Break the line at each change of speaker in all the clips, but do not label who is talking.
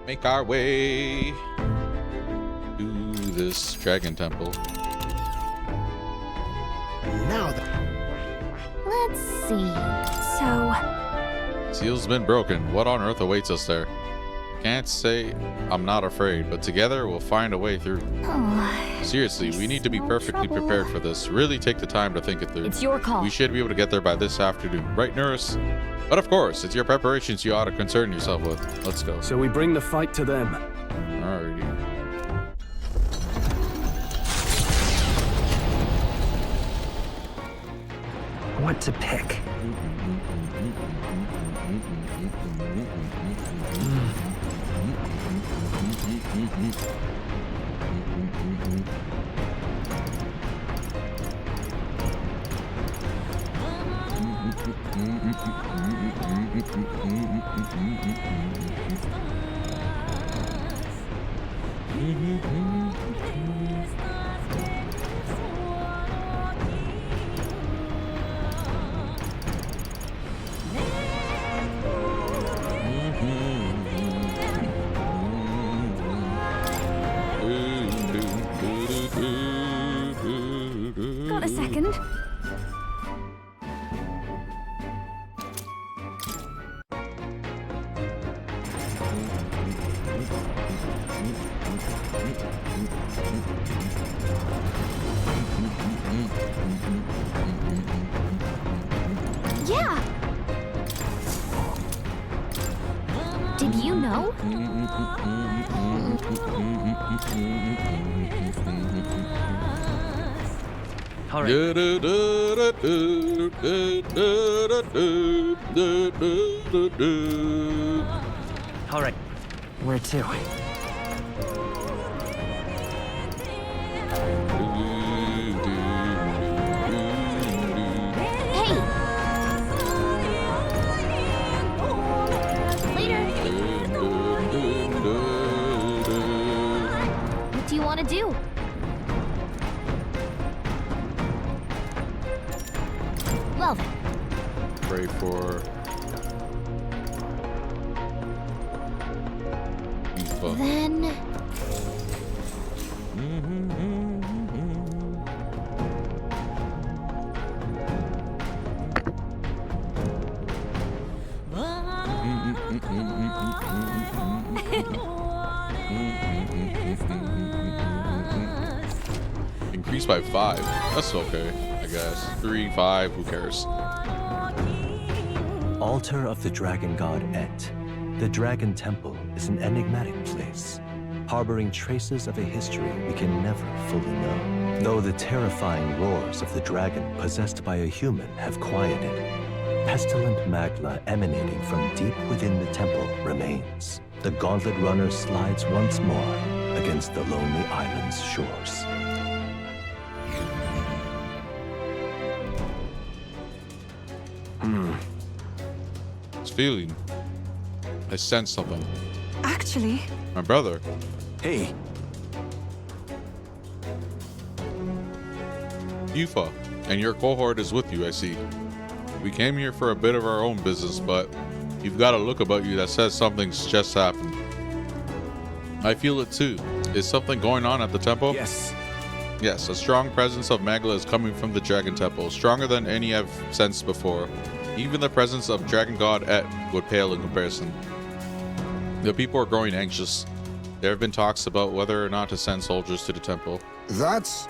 make our way to this dragon temple.
Now
Let's see. So,
Seal's been broken. What on earth awaits us there? I can't say I'm not afraid, but together we'll find a way through. Seriously, we need to be perfectly prepared for this. Really take the time to think it through.
it's your call.
We should be able to get there by this afternoon, right, nurse? But of course, it's your preparations you ought to concern yourself with. Let's go.
So we bring the fight to them.
Alrighty.
What to pick?
Got a second? Yeah. Did you know?
All right. All right. Where to?
Hey! Later. What do you want to do? Well then.
Pray for Aoife.
Then...
Increased by 5. That's okay, I guess. 3, 5, who cares?
Altar of the dragon god Et. The Dragon Temple is an enigmatic place, harboring traces of a history we can never fully know. Though the terrifying roars of the dragon possessed by a human have quieted, pestilent magma emanating from deep within the temple remains. The gauntlet runner slides once more against the lonely island's shores.
It's feeling. I sense something.
Actually,
My brother.
Hey,
Aoife, and your cohort is with you, I see. We came here for a bit of our own business, but you've got a look about you that says something's just happened. I feel it too. Is something going on at the temple?
Yes.
Yes, a strong presence of Magla is coming from the Dragon Temple, stronger than any I've sensed before. Even the presence of Dragon God Et would pale in comparison. The people are growing anxious. There have been talks about whether or not to send soldiers to the temple.
that's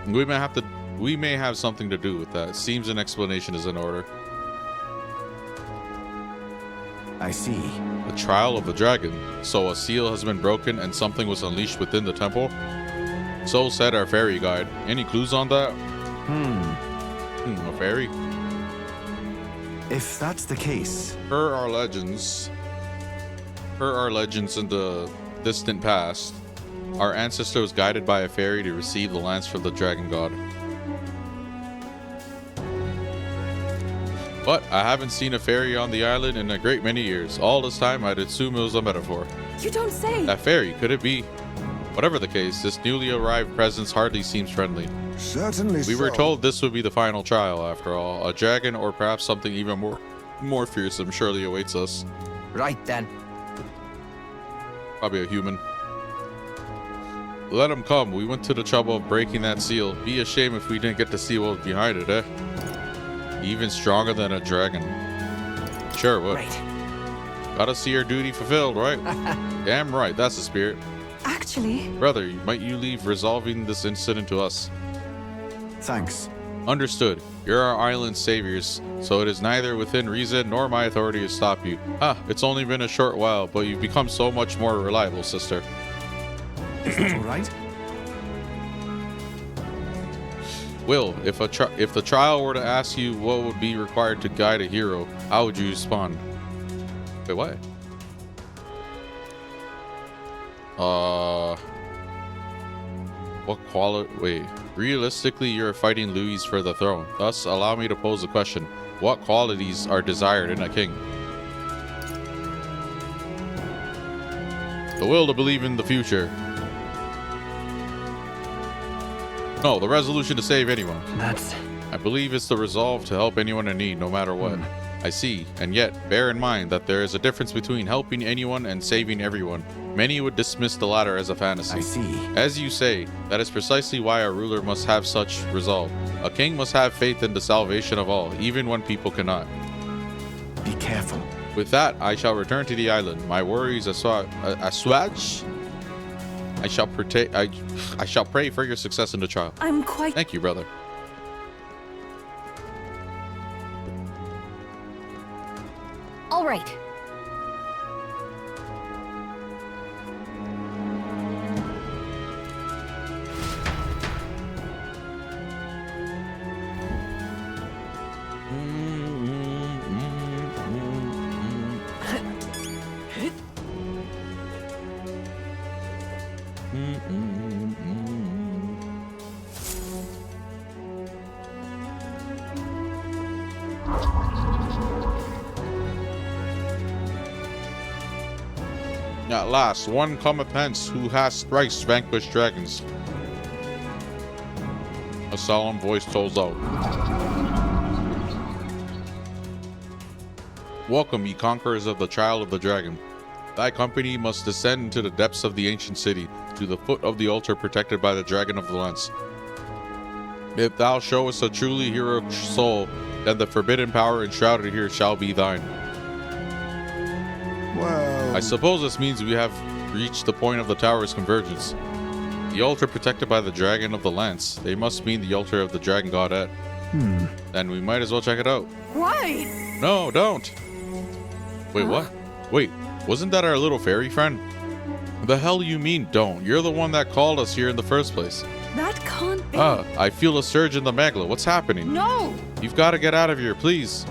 We may have something to do with that. Seems an explanation is in order.
I see.
The trial of the dragon. So a seal has been broken and something was unleashed within the temple? So said our fairy guide. Any clues on that? A fairy?
If that's the case,
Per our legends in the distant past, our ancestor was guided by a fairy to receive the lance from the dragon god. But I haven't seen a fairy on the island in a great many years. All this time, I'd assume it was a metaphor.
you don't say.
That fairy, could it be? Whatever the case, this newly arrived presence hardly seems friendly.
certainly
We were
so.
told this would be the final trial, after all. A dragon, or perhaps something even more fearsome, surely awaits us.
right then.
Probably a human. Let him come. We went to the trouble of breaking that seal. Be a shame if we didn't get to see what was behind it, eh? Even stronger than a dragon. Sure, what?
Right.
Gotta see our duty fulfilled, right? Damn right, that's the spirit.
Actually,
Brother, might you leave resolving this incident to us?
Thanks.
Understood. You're our island's saviors, so it is neither within reason nor my authority to stop you. It's only been a short while, but you've become so much more reliable, sister.
Is that all right?
Will, if the trial were to ask you what would be required to guide a hero, how would you respond? Wait, what? What quality? Wait. Realistically, you're fighting Louis for the throne. Thus, allow me to pose a question. What qualities are desired in a king? The will to believe in the future. No, the resolution to save anyone. I believe it's the resolve to help anyone in need, no matter what. I see, and yet, bear in mind that there is a difference between helping anyone and saving everyone. Many would dismiss the latter as a fantasy.
I see.
As you say, that is precisely why a ruler must have such resolve. A king must have faith in the salvation of all, even when people cannot.
Be careful.
With that, I shall return to the island. My worries assuage. I shall pray for your success in the trial.
I'm quite...
Thank you, brother.
All right.
At last, one cometh hence who has thrice vanquished dragons. A solemn voice tolls out. Welcome, ye conquerors of the child of the dragon. Thy company must descend into the depths of the ancient city, to the foot of the altar protected by the dragon of the lance. If thou showest a truly heroic soul, then the forbidden power enshrouded here shall be thine.
Well,
I suppose this means we have reached the point of the tower's convergence. The altar protected by the dragon of the lance. They must mean the altar of the dragon godette. Then we might as well check it out.
Why?
No, don't. Wait, what? Wait, wasn't that our little fairy friend? The hell you mean don't? You're the one that called us here in the first place.
That can't be.
I feel a surge in the magla. What's happening?
No!
You've got to get out of here, please.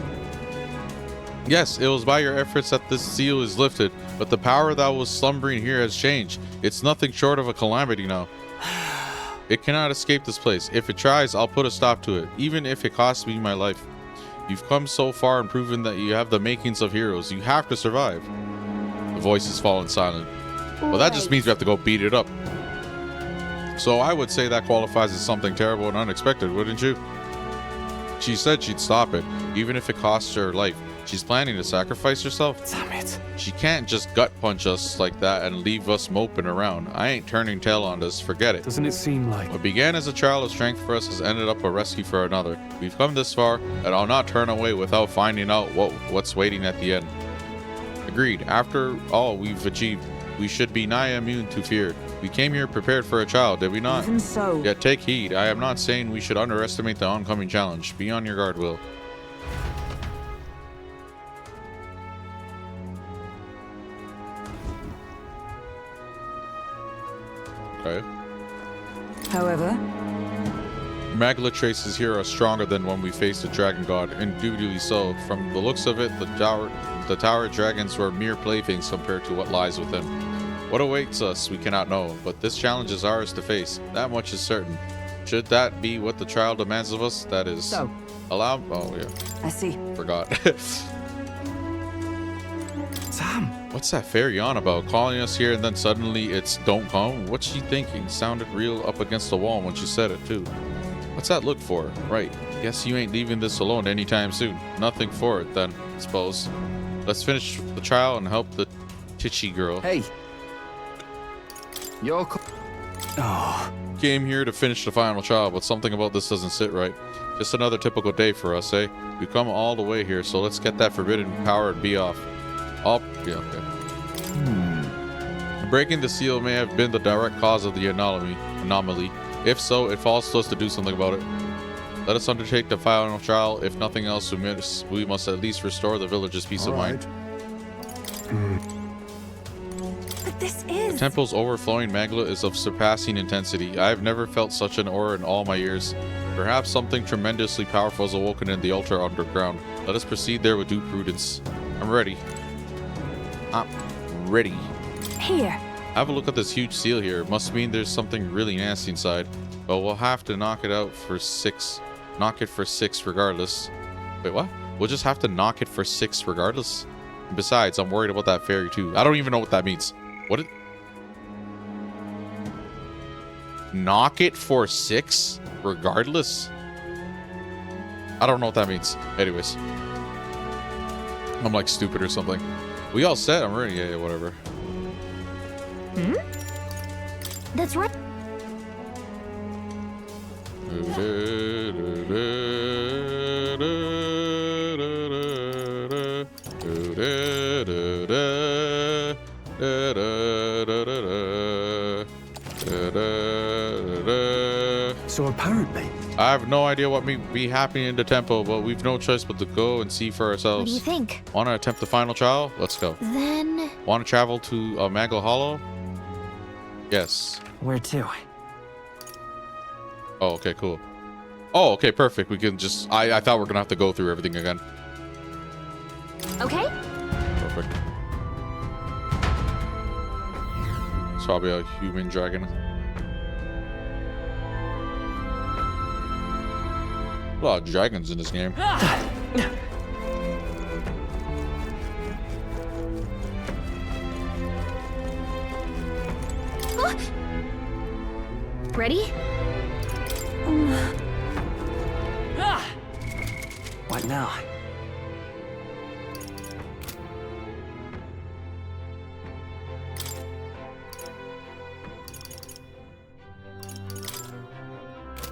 Yes, it was by your efforts that this seal is lifted, but the power that was slumbering here has changed. It's nothing short of a calamity now. It cannot escape this place. If it tries, I'll put a stop to it, even if it costs me my life. You've come so far and proven that you have the makings of heroes. You have to survive. The voices fallen silent. Well, that just means we have to go beat it up. So I would say that qualifies as something terrible and unexpected, wouldn't you? She said she'd stop it, even if it costs her life. She's planning to sacrifice herself.
Damn it.
She can't just gut punch us like that and leave us moping around. I ain't turning tail on this. Forget it.
Doesn't it seem like...
What began as a trial of strength for us has ended up a rescue for another. We've come this far, and I'll not turn away without finding out what's waiting at the end. Agreed. After all we've achieved, we should be nigh immune to fear. We came here prepared for a trial, did we not?
Even so.
Yet take heed. I am not saying we should underestimate the oncoming challenge. Be on your guard, Will. Okay.
However,
Magla traces here are stronger than when we faced the dragon god, indubitably so. From the looks of it, the tower dragons were mere playthings compared to what lies within. What awaits us, we cannot know, but this challenge is ours to face. That much is certain. Should that be what the trial demands of us, that is...
So.
Allow... Oh, yeah.
I see.
Forgot.
Sam.
What's that fairy on about? Calling us here and then suddenly it's don't come? What's she thinking? Sounded real up against the wall when she said it, too. What's that look for? Right. Guess you ain't leaving this alone anytime soon. Nothing for it, then, suppose. Let's finish the trial and help the titchy girl.
Hey.
Oh,
Came here to finish the final trial, but something about this doesn't sit right. Just another typical day for us, eh? We've come all the way here, so let's get that forbidden power and be off. Yeah, okay. Breaking the seal may have been the direct cause of the anomaly. If so, it falls to us to do something about it. Let us undertake the final trial. If nothing else, we must at least restore the village's peace of mind.
But this
The
is...
temple's overflowing magma is of surpassing intensity. I have never felt such an aura in all my years. Perhaps something tremendously powerful has awoken in the altar underground. Let us proceed there with due prudence. I'm ready. I'm ready.
Here.
Have a look at this huge seal here. It must mean there's something really nasty inside. But we'll have to knock it out for 6. Knock it for 6 regardless. Wait, what? We'll just have to knock it for 6 regardless? And besides, I'm worried about that fairy too. I don't even know what that means. What it... Knock it for 6 regardless? I don't know what that means. Anyways. I'm like stupid or something. We all set? I'm ready. Yeah, whatever.
That's right.
so apparently,
I have no idea what may be happening in the temple, but we've no choice but to go and see for
What
ourselves.
do you think?
Want to attempt the final trial? Let's go.
Then...
Want to travel to Magla Hollow? Yes.
Where to?
Oh, okay, cool. Oh, okay, perfect. We can just... I thought we were going to have to go through everything again.
Okay.
Perfect. It's probably a human dragon. A lot of dragons in this game.
Ready?
What now?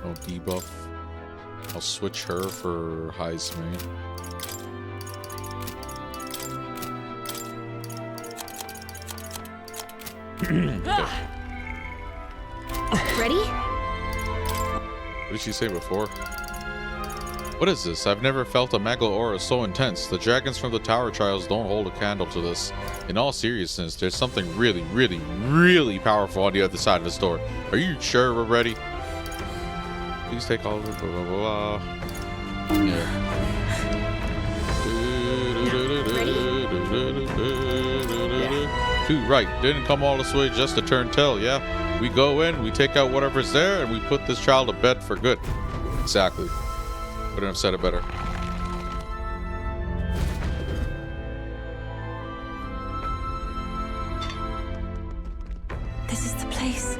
No debuff. I'll switch her for Heisman.
Ready?
What did she say before? What is this? I've never felt a Magla aura so intense. The dragons from the Tower Trials don't hold a candle to this. In all seriousness, there's something really, really, really powerful on the other side of this door. Are you sure we're ready? Please take all of it. Blah, blah, blah, blah. Yeah. Too right. Didn't come all this way just to turn tail, yeah? We go in, we take out whatever's there, and we put this child to bed for good. Exactly. Couldn't have said it better.
This is the place.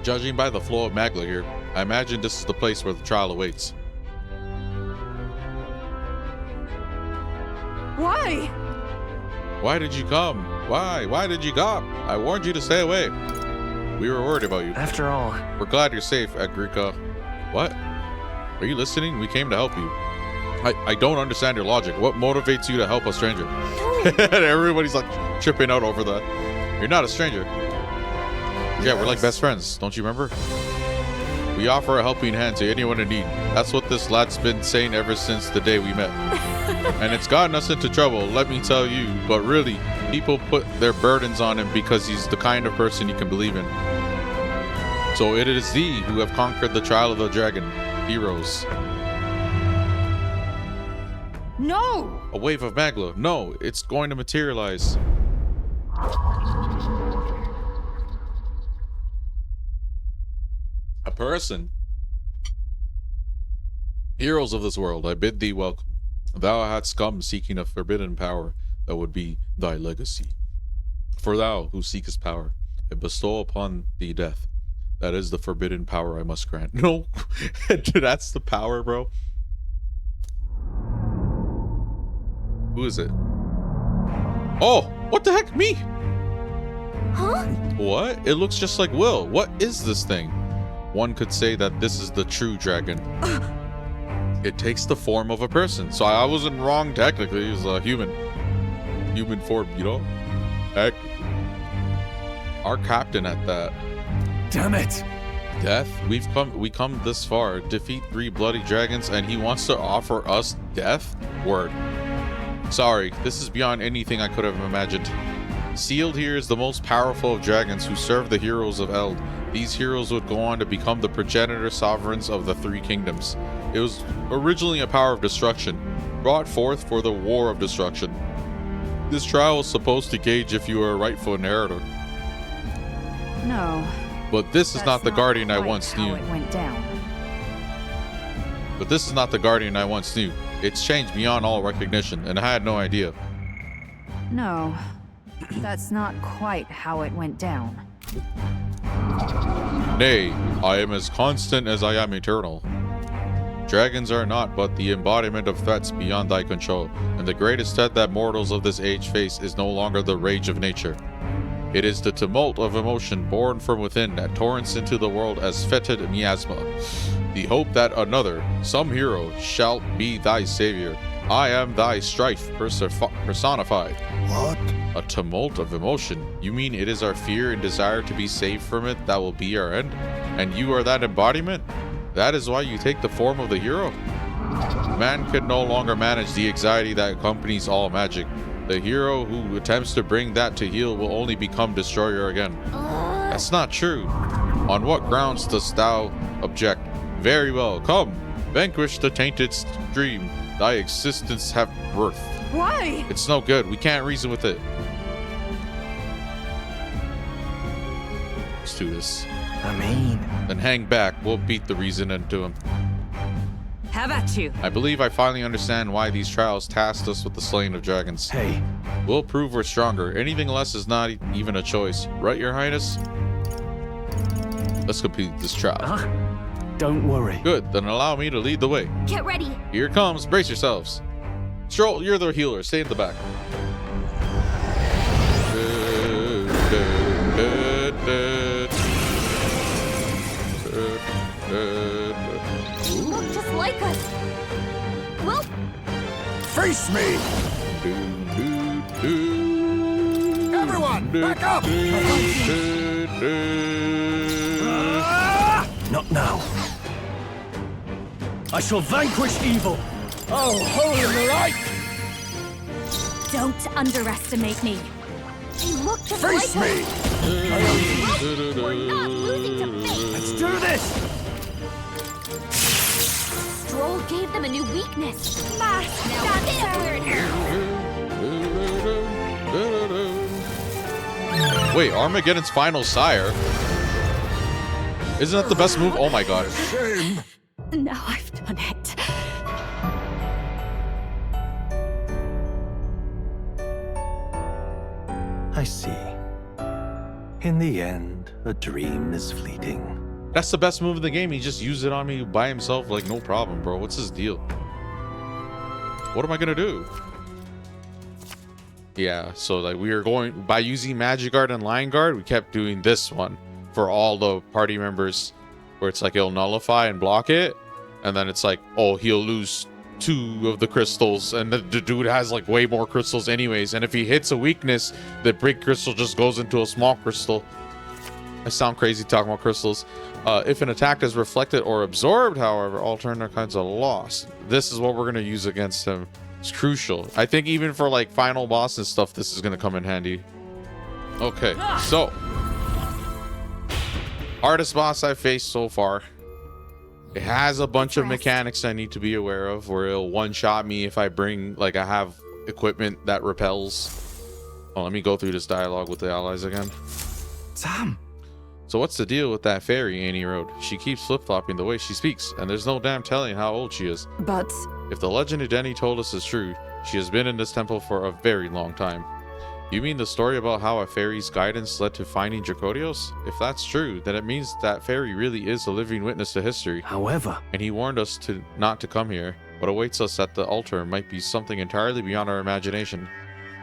Judging by the flow of Magla here, I imagine this is the place where the trial awaits.
Why?
Why did you come? Why? Why did you come? I warned you to stay away. We were worried about you.
After all,
We're glad you're safe, Agrika. What? Are you listening? We came to help you. I don't understand your logic. What motivates you to help a stranger? And everybody's like tripping out over that. You're not a stranger. Yeah, we're like best friends. Don't you remember? We offer a helping hand to anyone in need. That's what this lad's been saying ever since the day we met. And it's gotten us into trouble, let me tell you. But really, people put their burdens on him because he's the kind of person you can believe in. So it is thee who have conquered the trial of the dragon. Heroes.
No!
A wave of Magla. No, it's going to materialize. A person. Heroes of this world, I bid thee welcome. Thou hadst come seeking a forbidden power. that would be thy legacy. For thou, who seekest power, I bestow upon thee death. That is the forbidden power I must grant. No, dude, that's the power, bro. Who is it? Oh, what the heck? Me?
Huh?
What? It looks just like Will. What is this thing? One could say that this is the true dragon. It takes the form of a person. So I wasn't wrong technically. He was a human. Human form, you know? Heck. Our captain at that.
Damn it!
Death? We come this far. Defeat 3 bloody dragons and he wants to offer us death? Word. Sorry, this is beyond anything I could have imagined. Sealed here is the most powerful of dragons who serve the heroes of Eld. These heroes would go on to become the progenitor sovereigns of the 3 kingdoms. It was originally a power of destruction, brought forth for the war of destruction. This trial was supposed to gauge if you were a rightful inheritor.
No.
But this is not the guardian I once knew.
It went down.
But this is not the guardian I once knew. It's changed beyond all recognition, and I had no idea.
No. That's not quite how it went down.
Nay, I am as constant as I am eternal. Dragons are not but the embodiment of threats beyond thy control, and the greatest threat that mortals of this age face is no longer the rage of nature. It is the tumult of emotion born from within that torrents into the world as fetid miasma. The hope that another, some hero, shall be thy savior. I am thy strife personified.
What?
A tumult of emotion? You mean it is our fear and desire to be saved from it that will be our end? And you are that embodiment? That is why you take the form of the hero? Man can no longer manage the anxiety that accompanies all magic. The hero who attempts to bring that to heel will only become destroyer again. That's not true. On what grounds dost thou object? Very well, come, vanquish the tainted stream. Thy existence have worth.
Why?
It's no good. We can't reason with it. Let's do this.
I mean,
Then hang back. We'll beat the reason into him.
Have at you.
I believe I finally understand why these trials tasked us with the slaying of dragons.
Hey,
We'll prove we're stronger. Anything less is not even a choice. Right, Your Highness? Let's complete this trial.
don't worry.
Good. Then allow me to lead the way.
Get ready.
Here it comes. Brace yourselves. Stroll, you're the healer. Stay in the back.
You look just like us. Well,
Face me! Everyone, back up! Not now. I shall vanquish evil. Oh, holy light!
don't underestimate me. You look just
Face
like
me!
us. We're not losing to fate.
Let's do this!
Stroll gave them a new weakness. Now hit where it hurts.
Wait, Armageddon's final sire? Isn't that the best move? Oh my god.
Shame!
Now I've done it.
I see. In the end, a dream is fleeting.
That's the best move in the game. He just used it on me by himself like no problem, bro. What's his deal? What am I gonna do? Yeah, so like we were going by using Magic Guard and Line Guard, we kept doing this one for all the party members where it's like it'll nullify and block it, and then it's like, oh, he'll lose 2 of the crystals, and the dude has like way more crystals anyways, and if he hits a weakness, the big crystal just goes into a small crystal. I sound crazy talking about crystals. If an attack is reflected or absorbed, however, all turn kinds are lost. This is what we're going to use against him. It's crucial. I think even for like final boss and stuff, this is going to come in handy. Okay, so hardest boss I've faced so far. It has a bunch of mechanics I need to be aware of, where it'll one-shot me if I bring, like, I have equipment that repels. Oh, let me go through this dialogue with the allies again.
Sam!
So what's the deal with that fairy Annie wrote? She keeps flip-flopping the way she speaks, and there's no damn telling how old she is.
But
If the legend Denny told us is true, She has been in this temple for a very long time. You mean the story about how a fairy's guidance led to finding Dracodios? If that's true, then it means that fairy really is a living witness to history.
However,
And he warned us not to come here. What awaits us at the altar might be something entirely beyond our imagination.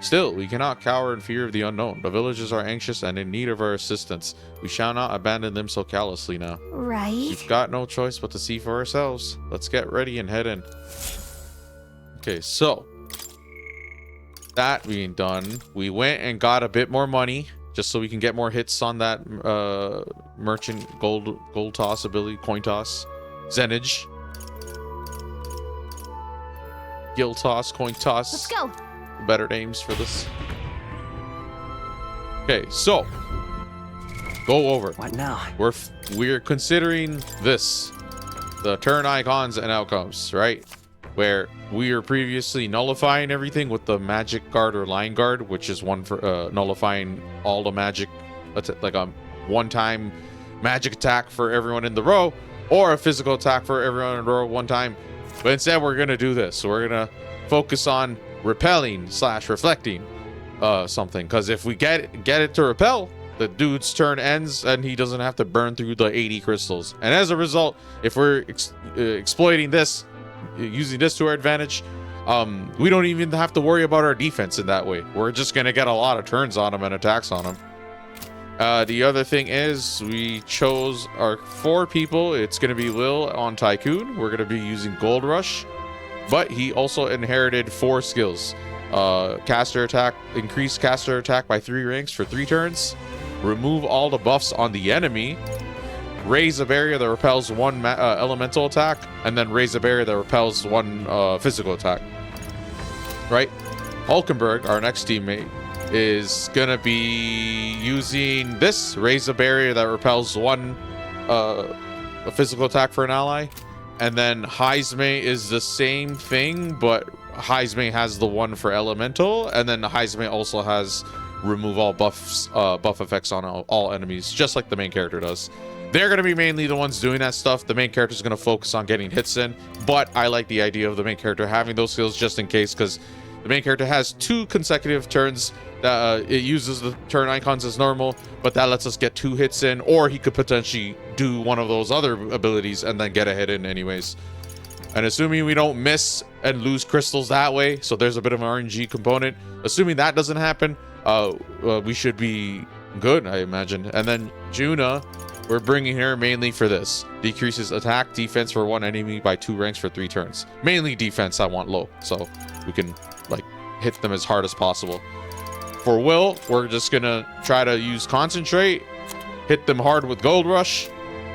Still, we cannot cower in fear of the unknown. The villagers are anxious and in need of our assistance. We shall not abandon them so callously now.
Right?
We've got no choice but to see for ourselves. Let's get ready and head in. Okay, so that being done, we went and got a bit more money just so we can get more hits on that merchant gold toss ability, coin toss, zenage, guild toss, coin toss.
Let's go.
Better names for this. Okay, so go over.
what now?
We're considering this, the turn icons and outcomes, right? Where we were previously nullifying everything with the magic guard or line guard, which is one for nullifying all the magic, like a one-time magic attack for everyone in the row, or a physical attack for everyone in the row one time. But instead, we're gonna do this. So we're gonna focus on repelling / reflecting something, because if we get it to repel, the dude's turn ends and he doesn't have to burn through the 80 crystals. And as a result, if we're exploiting this, using this to our advantage, we don't even have to worry about our defense in that way. We're just gonna get a lot of turns on him and attacks on him. The other thing is we chose our 4 people. It's gonna be Will on Tycoon. We're gonna be using Gold Rush, but he also inherited 4 skills. Caster attack, increase caster attack by 3 ranks for 3 turns, remove all the buffs on the enemy, raise a barrier that repels 1 elemental attack, and then raise a barrier that repels 1 physical attack. Right? Hulkenberg, our next teammate, is gonna be using this, raise a barrier that repels 1 a physical attack for an ally. And then Heisme is the same thing, but Heisme has the 1 for elemental, and then Heisme also has remove all buff effects on all enemies, just like the main character does. They're going to be mainly the ones doing that stuff. The main character is going to focus on getting hits in, but I like the idea of the main character having those skills just in case, because the main character has 2 consecutive turns. It uses the turn icons as normal, but that lets us get 2 hits in, or he could potentially do one of those other abilities and then get a hit in anyways. And assuming we don't miss and lose crystals that way, so there's a bit of an RNG component. Assuming that doesn't happen, we should be good, I imagine. And then Juna, we're bringing her mainly for this. Decreases attack, defense for 1 enemy by 2 ranks for 3 turns. Mainly defense I want low, so we can like hit them as hard as possible. For Will, we're just gonna try to use concentrate, hit them hard with Gold Rush,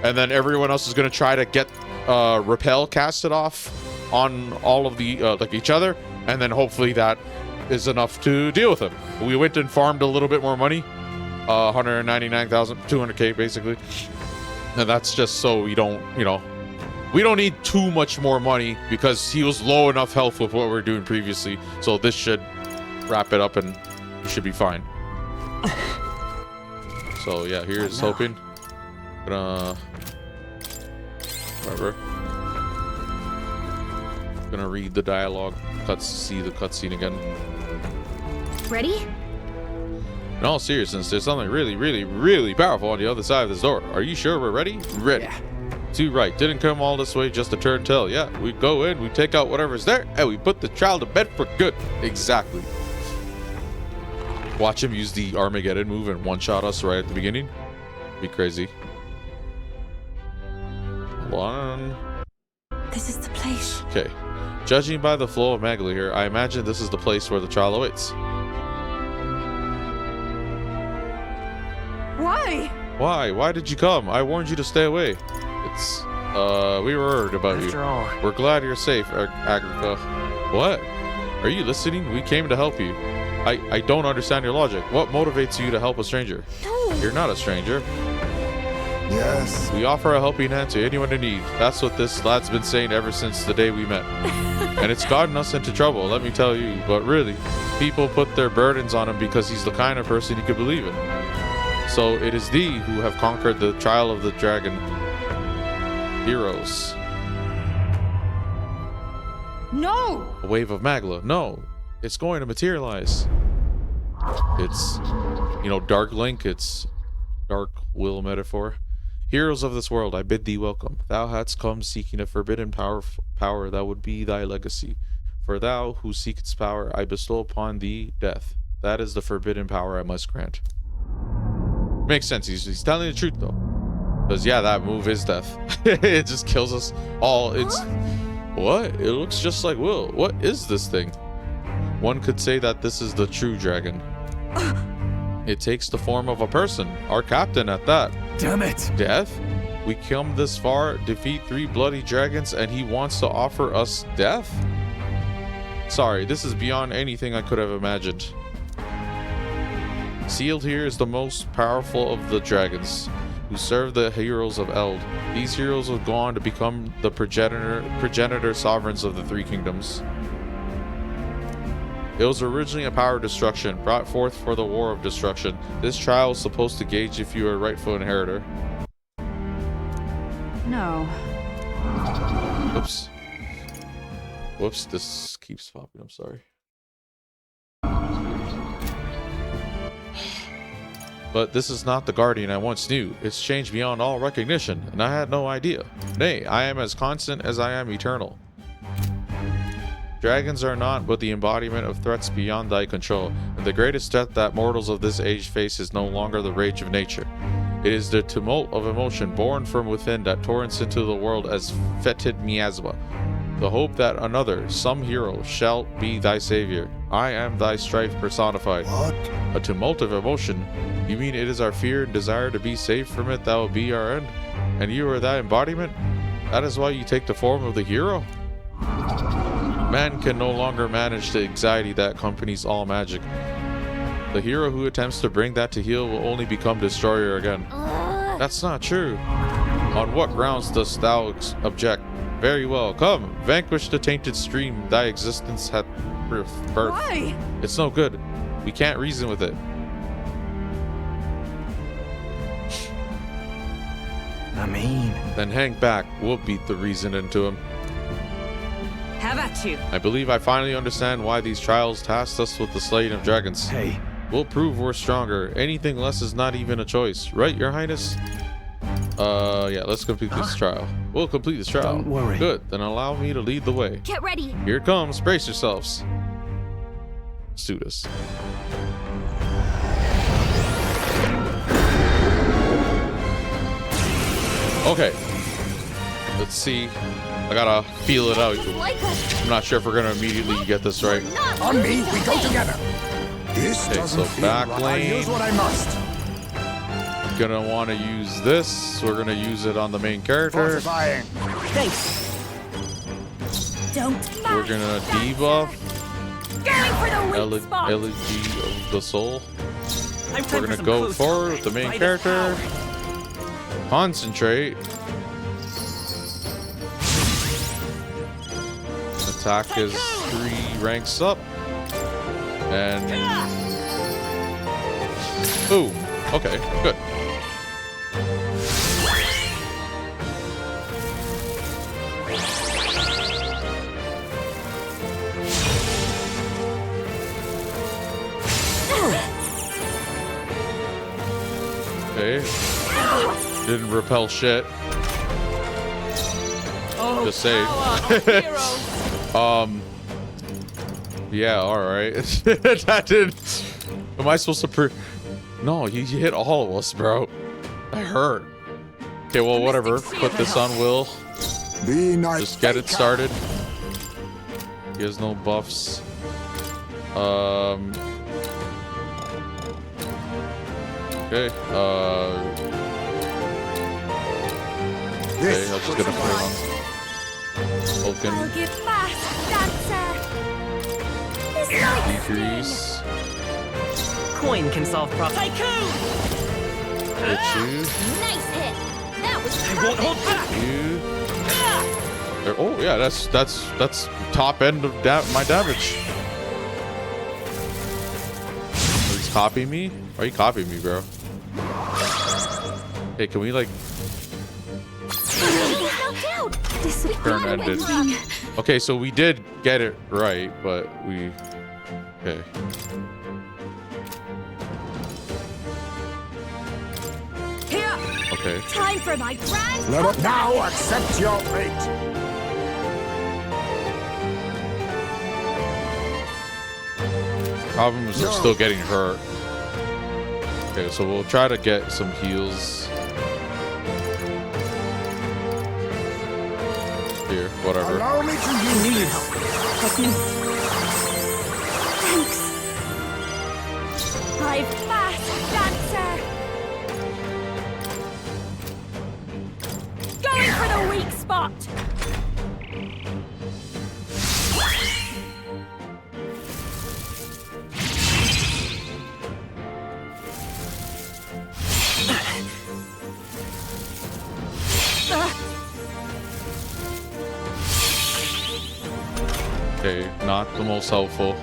and then everyone else is gonna try to get repel casted off on all of the like each other, and then hopefully that is enough to deal with him. We went and farmed a little bit more money, 199,000, 200k basically, and that's just so we don't, we don't need too much more money because he was low enough health with what we were doing previously. So this should wrap it up and we should be fine. So yeah, here's hoping. Whatever. Gonna read the dialogue. See the cutscene again.
Ready?
In all seriousness, there's something really, really, really powerful on the other side of this door. Are you sure we're ready? Ready.
Yeah.
Too right. Didn't come all this way just to turn tail. Yeah, we go in, we take out whatever's there, and we put the child to bed for good. Exactly. Watch him use the Armageddon move and one-shot us right at the beginning. Be crazy. Hold on.
This is the place.
Okay. Judging by the flow of Magla here, I imagine this is the place where the trial awaits.
Why?
Why? Why did you come? I warned you to stay away. It's, we were worried about you.
After all,
We're glad you're safe, Agrica. What? Are you listening? We came to help you. I don't understand your logic. What motivates you to help a stranger?
No.
You're not a stranger.
Yes.
We offer a helping hand to anyone in need. That's what this lad's been saying ever since the day we met. And it's gotten us into trouble, let me tell you. But really, people put their burdens on him because he's the kind of person you could believe in. So it is thee who have conquered the trial of the dragon. Heroes.
No!
A wave of Magla. No. It's going to materialize. It's, you know, Dark Link. It's Dark Will metaphor. Heroes of this world, I bid thee welcome. Thou hadst come seeking a forbidden power that would be thy legacy. For thou who seekest power, I bestow upon thee death. That is the forbidden power I must grant. Makes sense. He's telling the truth though. Because yeah, that move is death. It just kills us all. It's what? It looks just like Will. What is this thing? One could say that this is the true dragon. It takes the form of a person, our captain at that.
Damn it!
Death? We come this far, defeat 3 bloody dragons, and he wants to offer us death? Sorry, this is beyond anything I could have imagined. Sealed here is the most powerful of the dragons, who serve the heroes of Eld. These heroes will go on to become the progenitor sovereigns of the 3 kingdoms. It was originally a power of destruction, brought forth for the war of destruction. This trial is supposed to gauge if you are a rightful inheritor.
No.
Oops. Whoops, this keeps popping. I'm sorry. But this is not the guardian I once knew. It's changed beyond all recognition, and I had no idea. Nay, I am as constant as I am eternal. Dragons are not but the embodiment of threats beyond thy control, and the greatest threat that mortals of this age face is no longer the rage of nature. It is the tumult of emotion born from within that torrents into the world as fetid miasma. The hope that another, some hero, shall be thy savior. I am thy strife personified.
What?
A tumult of emotion? You mean it is our fear and desire to be saved from it that will be our end? And you are that embodiment? That is why you take the form of the hero? Man can no longer manage the anxiety that accompanies all magic. The hero who attempts to bring that to heel will only become destroyer again. That's not true. On what grounds dost thou object? Very well, come, vanquish the tainted stream thy existence hath birth.
Why?
It's no good. We can't reason with it.
I mean,
Then hang back. We'll beat the reason into him.
Have at you.
I believe I finally understand why these trials tasked us with the slaying of dragons.
hey,
We'll prove we're stronger. Anything less is not even a choice. Right, Your Highness? Yeah, let's complete this trial. We'll complete this trial.
Don't worry.
Good, then allow me to lead the way.
Get ready.
Here it comes. Brace yourselves. Let's do this. Okay. Let's see. I gotta feel it out.
Like us.
I'm not sure if we're gonna immediately get this right.
Not
On me,
lose
we
the
go
thing.
together. This
Okay,
doesn't
so
feel
back
right.
lane.
Here's what I must.
Gonna want to use this. We're gonna use it on the main character.
Fortifying.
Don't
We're gonna debuff
Going for the weak spot.
Elegy of the Soul.
I'm
We're gonna go forward with the main character. Concentrate. Attack is 3 ranks up. And boom. Okay, good. Okay. Didn't repel shit. Just saying. Yeah, alright. That didn't. Am I supposed to No, you hit all of us, bro. I hurt. Okay, well, whatever. Put this on Will.
Be nice.
Just get it started. He has no buffs. Okay. Okay, I'm just gonna put it on. Vulcan.
I'll give mask dancer. This night
Decrease.
coin can solve problems.
Hit you.
nice hit. That was
I won't hold
perfect.
back.
You. There. Oh yeah, that's top end of my damage. He's copying me? Why are you copying me, bro? Hey, can we like
This
turn ended? Okay, so we did get it right, but we Okay.
Here!
Okay.
Time for my grand
Let us
comeback!
now accept your fate.
Problem is, they're still getting hurt. Okay, so we'll try to get some heals. Here, whatever.
Allow me to use this.
Thanks! My fast dancer! Going for the weak spot!
Okay, not the most helpful.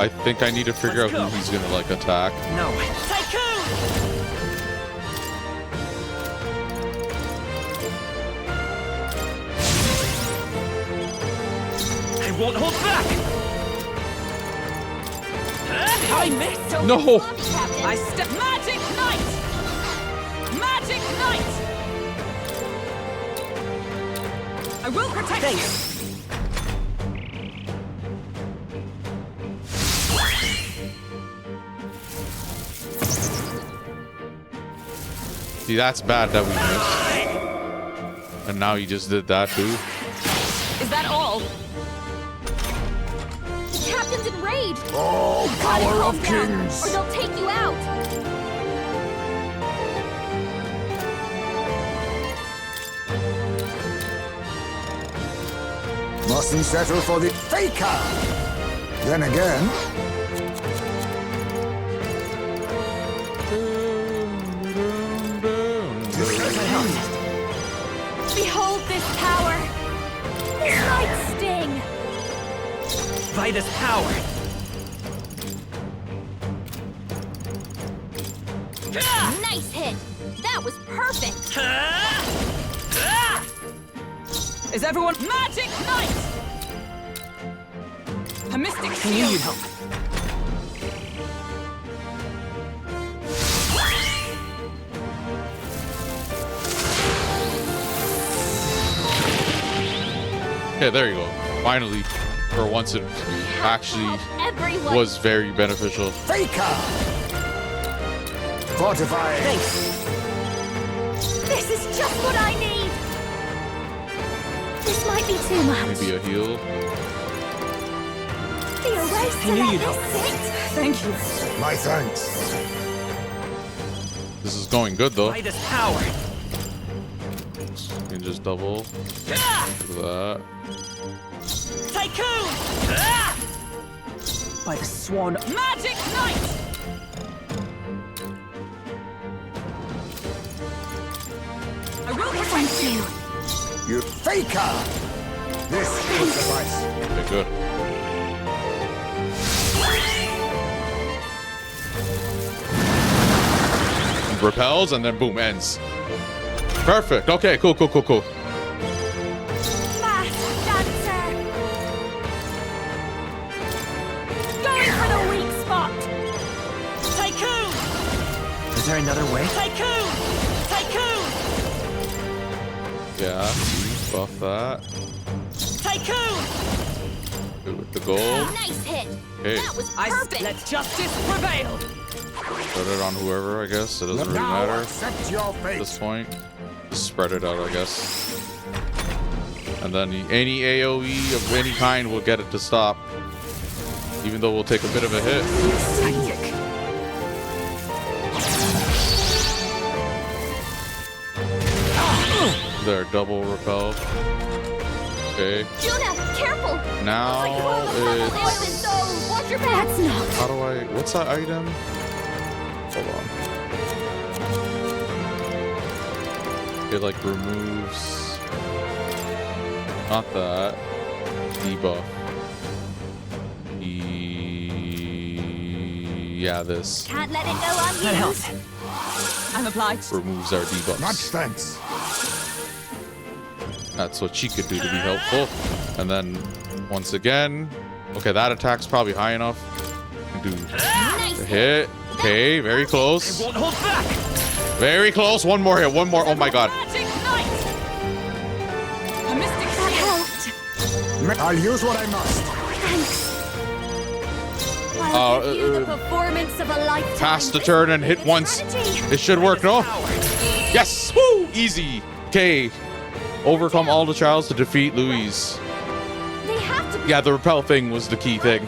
I think I need to figure out
Let's
who
go.
he's gonna like attack.
No. I won't hold back.
I missed!
No!
I step Magic Knight! Magic Knight! I will protect you!
See, that's bad that we missed. And now he just did that too.
Is that all? The captain's enraged!
Oh,
Gotta
power
calm
of
down,
kings.
or they'll take you out!
Mustn't settle for the faker. Then again,
Behold this power! This light sting!
By this power.
Nice hit! That was perfect! Is everyone Magic Knight? A mystic shield!
Need help.
Yeah, there you go. Finally, for once it actually
Everyone!
was very beneficial.
faker. Fortifying.
This is just what I need! This might be too much.
Maybe a heal.
The eraser
knew
let
you'd
this
help.
sit! Thank you.
My thanks.
This is going good though.
By this power.
You can just double. Look at that.
Tycoon. By the swan.
Magic Knight! I will protect you!
You faker. This will suffice.
Okay, good. Repels and then boom, ends. Perfect. Okay, cool.
Fast dancer! Going for the weak spot!
Tycoon. Is there another way? Tycoon. Tycoon.
Yeah, buff that.
Tycoon.
Good with the gold.
Nice hit!
Okay.
That was perfect!
Let justice prevail.
Put it on whoever, I guess. It doesn't really
Now
matter
accept your
at
fate.
this point. Just spread it out, I guess. And then any AoE of any kind will get it to stop. Even though we'll take a bit of a hit.
Psychic.
There, double repel. Okay.
Juna, careful!
Now it's...
Watch your back! That's not...
How do I... What's that item? Hold on. It like removes... Not that. Debuff. Yeah, this.
Can't let it go
That
unused!
helps.
I'm obliged.
Removes our
Much
debuffs.
thanks.
That's what she could do to be helpful. And then, once again, Okay, that attack's probably high enough. Do
Nice.
a hit. Okay, very close.
Won't hold back.
Very close. One more hit. One more. Oh my god.
Magic Knight. A mystic
That
shield.
helped.
I'll use what I must.
Thanks. I'll give you the
uh,
performance of a lifetime.
Pass the turn and hit once.
Strategy.
It should work, no? Yes! Woo! Easy. Okay. Overcome all the trials to defeat Louise.
They have to be.
Yeah, the repel thing was the key thing.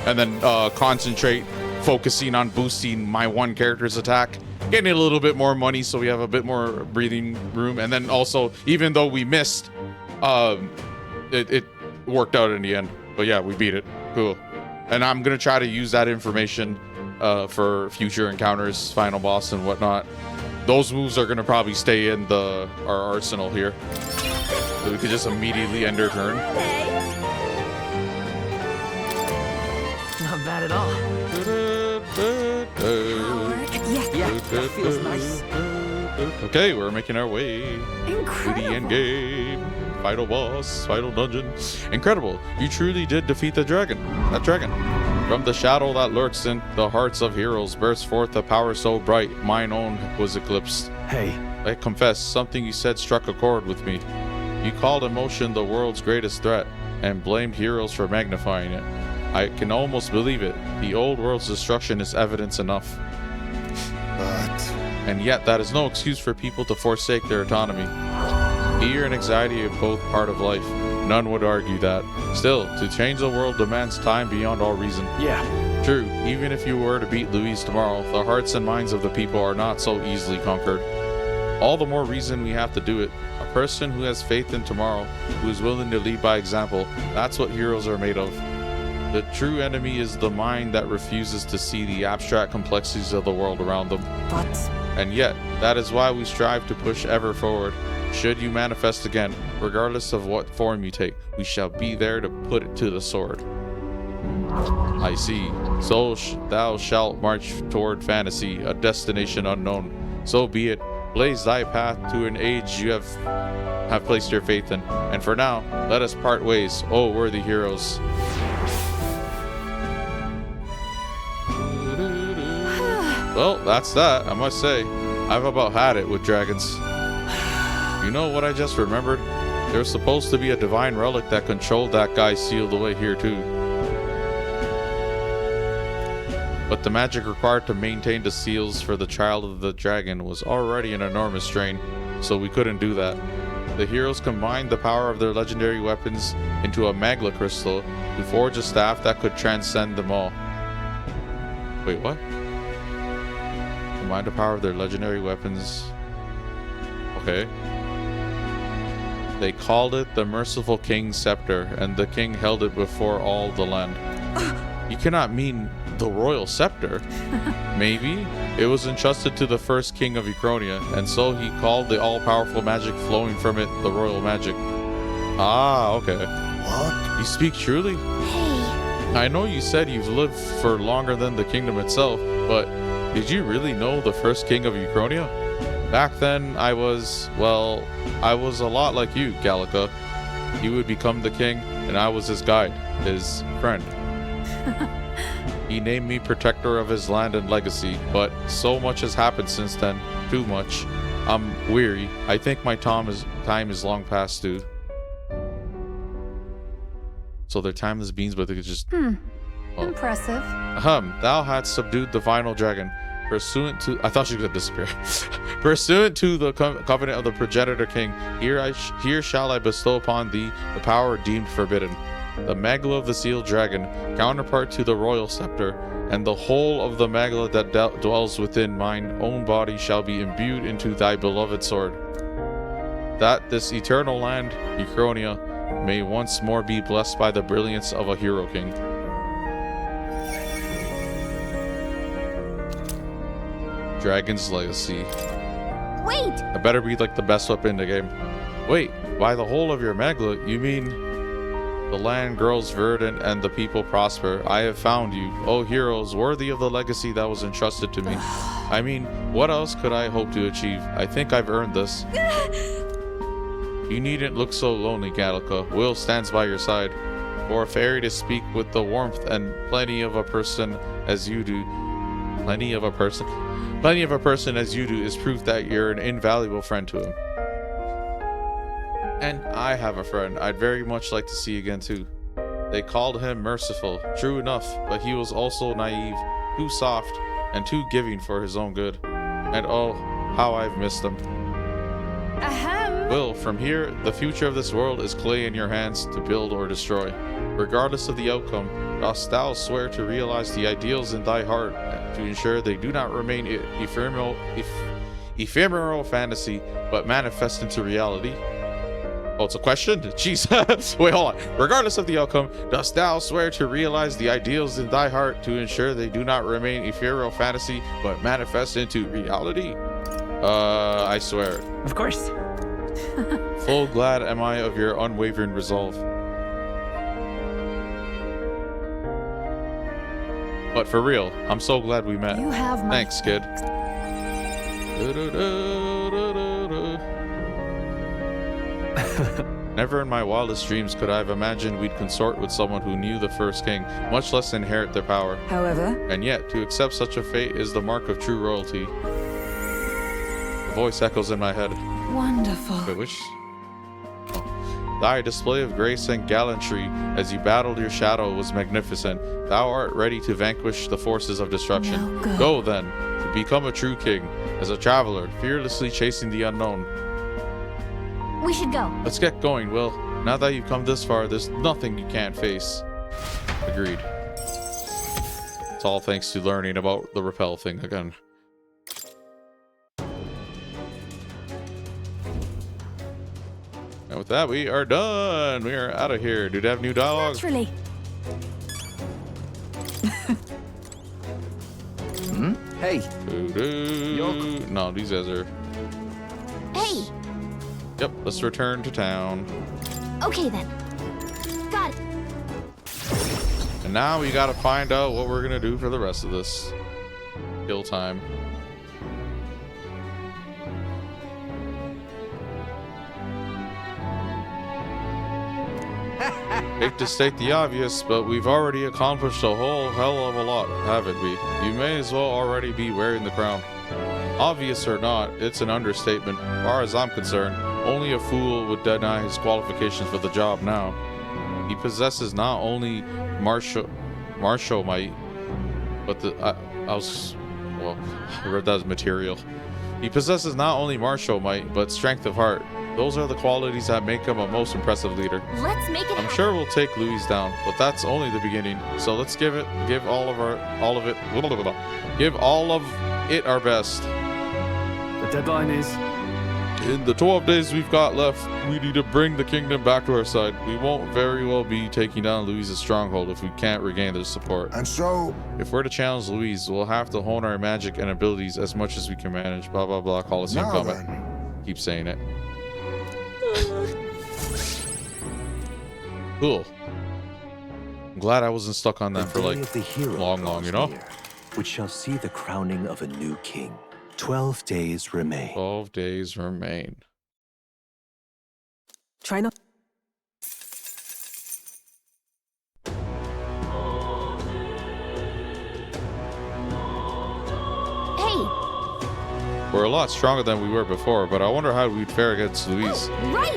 And then concentrate, focusing on boosting my one character's attack. Getting a little bit more money so we have a bit more breathing room. And then also, even though we missed, it worked out in the end. But yeah, we beat it. Cool. And I'm going to try to use that information for future encounters, final boss and whatnot. Those moves are going to probably stay in our arsenal here. So we could just immediately end our turn.
Not bad at all.
Yes.
Yeah, that feels nice.
Okay, we're making our way to the
Incredible.
end game. Final boss, final dungeon. Incredible. You truly did defeat the dragon. That dragon. From the shadow that lurks in the hearts of heroes bursts forth a power so bright, mine own was eclipsed.
Hey,
I confess, something you said struck a chord with me. You called emotion the world's greatest threat, and blamed heroes for magnifying it. I can almost believe it. The old world's destruction is evidence enough.
But
And yet, that is no excuse for people to forsake their autonomy. Fear and anxiety are both part of life. None would argue that. Still, to change the world demands time beyond all reason.
yeah,
True, even if you were to beat Louise tomorrow, the hearts and minds of the people are not so easily conquered. All the more reason we have to do it. A person who has faith in tomorrow, who is willing to lead by example, that's what heroes are made of. The true enemy is the mind that refuses to see the abstract complexities of the world around them.
But
And yet, that is why we strive to push ever forward. Should you manifest again, regardless of what form you take, we shall be there to put it to the sword. I see. So thou shalt march toward fantasy, a destination unknown. So be it. Blaze thy path to an age you have placed your faith in. And for now, let us part ways, O worthy heroes. Well, that's that, I must say. I've about had it with dragons. You know what I just remembered? There's supposed to be a divine relic that controlled that guy sealed away here too. But the magic required to maintain the seals for the child of the dragon was already an enormous strain, so we couldn't do that. The heroes combined the power of their legendary weapons into a Magla crystal to forge a staff that could transcend them all. Wait, what? Combined the power of their legendary weapons. Okay. They called it the Merciful King's Scepter, and the king held it before all the land. You cannot mean the royal scepter. Maybe. It was entrusted to the first king of Ecronia, and so he called the all-powerful magic flowing from it the royal magic. Ah, okay.
what?
You speak truly?
hey,
I know you said you've lived for longer than the kingdom itself, but did you really know the first king of Ecronia? Back then, I was a lot like you, Gallica. He would become the king, and I was his guide, his friend. He named me protector of his land and legacy, but so much has happened since then. Too much. I'm weary. I think my time is long past, dude. So they're timeless beings, but they could just... Oh.
Impressive.
Thou hadst subdued the final dragon. Pursuant to... I thought she was going to disappear. Pursuant to the covenant of the progenitor king, here shall I bestow upon thee the power deemed forbidden. The Magla of the sealed dragon, counterpart to the royal scepter, and the whole of the Magla that dwells within mine own body shall be imbued into thy beloved sword. That this eternal land, Ecronia, may once more be blessed by the brilliance of a hero king. Dragon's Legacy.
wait!
I better be like the best weapon in the game. Wait, by the whole of your Magla, you mean the land grows verdant and the people prosper. I have found you, O heroes, worthy of the legacy that was entrusted to me. I mean, what else could I hope to achieve? I think I've earned this. You needn't look so lonely, Gallica. Will stands by your side. For a fairy to speak with the warmth and plenty of a person as you do is proof that you're an invaluable friend to him. And I have a friend I'd very much like to see again too. They called him merciful, true enough, but he was also naive, too soft, and too giving for his own good. And oh, how I've missed him.
Ahem.
Will, from here, the future of this world is clay in your hands to build or destroy. Regardless of the outcome, dost thou swear to realize the ideals in thy heart, to ensure they do not remain ephemeral fantasy, but manifest into reality? Oh, it's a question? Jeez. Wait, hold on. Regardless of the outcome, dost thou swear to realize the ideals in thy heart to ensure they do not remain ephemeral fantasy, but manifest into reality? I swear.
Of course.
Full glad am I of your unwavering resolve. But for real, I'm so glad we met.
You have my
Thanks, kid. Never in my wildest dreams could I have imagined we'd consort with someone who knew the first king, much less inherit their power.
However,
And yet, to accept such a fate is the mark of true royalty. The voice echoes in my head.
wonderful.
Wait, which? Oh. Thy display of grace and gallantry as you battled your shadow was magnificent. Thou art ready to vanquish the forces of destruction.
No good.
Go then, to become a true king, as a traveler, fearlessly chasing the unknown.
We should go.
Let's get going, Will. Now that you've come this far, there's nothing you can't face. Agreed. It's all thanks to learning about the repel thing again. And with that, we are done. We are out of here. Do they have new dialogue?
Naturally.
Hey.
No, these guys are...
Hey.
Yep, let's return to town.
Okay then. Got it.
And now we gotta find out what we're gonna do for the rest of this. Kill time. Hate to state the obvious, but we've already accomplished a whole hell of a lot, haven't we? You may as well already be wearing the crown. Obvious or not, it's an understatement. As far as I'm concerned, only a fool would deny his qualifications for the job now. He possesses not only martial might, but I read that as material. He possesses not only martial might, but strength of heart. Those are the qualities that make him a most impressive leader.
Let's make it
I'm
happen.
sure we'll take Louise down, but that's only the beginning. So let's give all of it our best.
The deadline is...
In the 12 days we've got left, we need to bring the kingdom back to our side. We won't very well be taking down Louise's stronghold if we can't regain their support.
And so,
If we're to challenge Louise, we'll have to hone our magic and abilities as much as we can manage. Blah blah blah. Coliseum
now
combat.
then,
Keep saying it. Cool. I'm glad I wasn't stuck on that for
The day
like
of the hero
long,
draws
you know?
near, which shall see the crowning of a new king. 12 days remain.
12 days remain.
Try not...
Hey.
We're a lot stronger than we were before, but I wonder how we'd fare against Louise.
Right.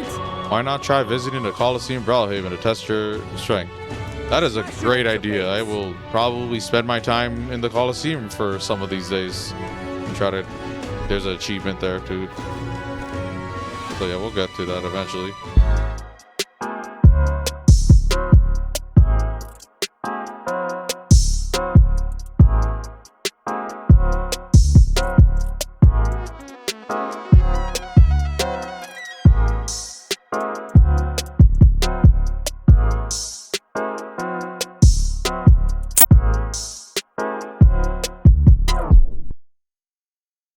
Why not try visiting the Coliseum Brawlhaven to test your strength? That is a great idea. I will probably spend my time in the Coliseum for some of these days. And try to... There's an achievement there too. So yeah, we'll get to that eventually.